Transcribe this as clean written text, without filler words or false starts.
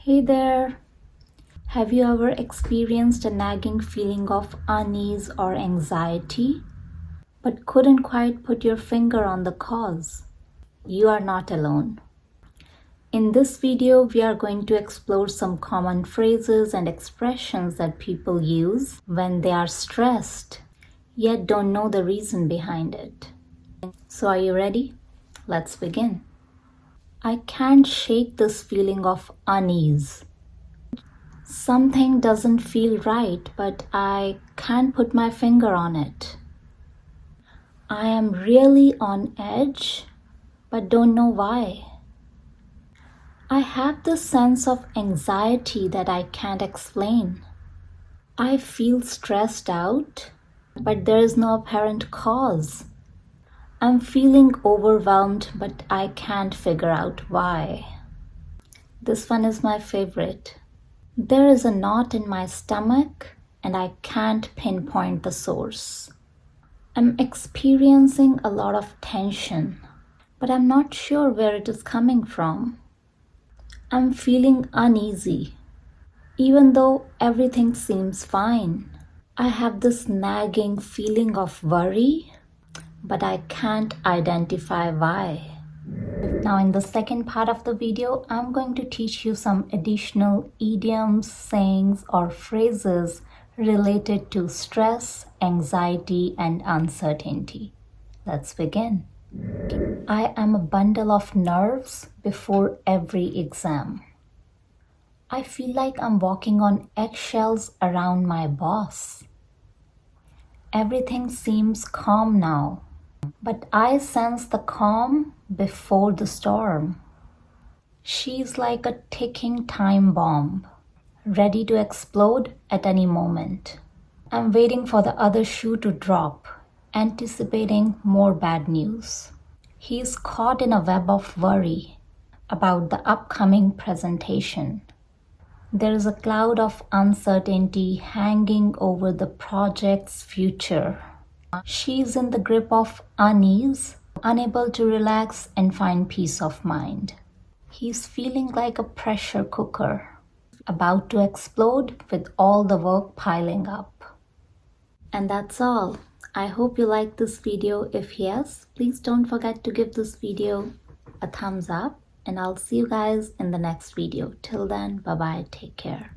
Hey there! Have you ever experienced a nagging feeling of unease or anxiety, but couldn't quite put your finger on the cause? You are not alone. In this video, we are going to explore some common phrases and expressions that people use when they are stressed, yet don't know the reason behind it. So are you ready? Let's begin. I can't shake this feeling of unease. Something doesn't feel right, but I can't put my finger on it. I am really on edge, but don't know why. I have this sense of anxiety that I can't explain. I feel stressed out, but there is no apparent cause. I'm feeling overwhelmed, but I can't figure out why. This one is my favorite. There is a knot in my stomach and I can't pinpoint the source. I'm experiencing a lot of tension, but I'm not sure where it is coming from. I'm feeling uneasy, even though everything seems fine. I have this nagging feeling of worry, but I can't identify why. Now in the second part of the video, I'm going to teach you some additional idioms, sayings, or phrases related to stress, anxiety, and uncertainty. Let's begin. I am a bundle of nerves before every exam. I feel like I'm walking on eggshells around my boss. Everything seems calm now, but I sense the calm before the storm. She's like a ticking time bomb, ready to explode at any moment. I'm waiting for the other shoe to drop, anticipating more bad news. He's caught in a web of worry about the upcoming presentation. There is a cloud of uncertainty hanging over the project's future. She's in the grip of unease, unable to relax and find peace of mind. He's feeling like a pressure cooker, about to explode with all the work piling up. And that's all. I hope you liked this video. If yes, please don't forget to give this video a thumbs up, and I'll see you guys in the next video. Till then, bye-bye, take care.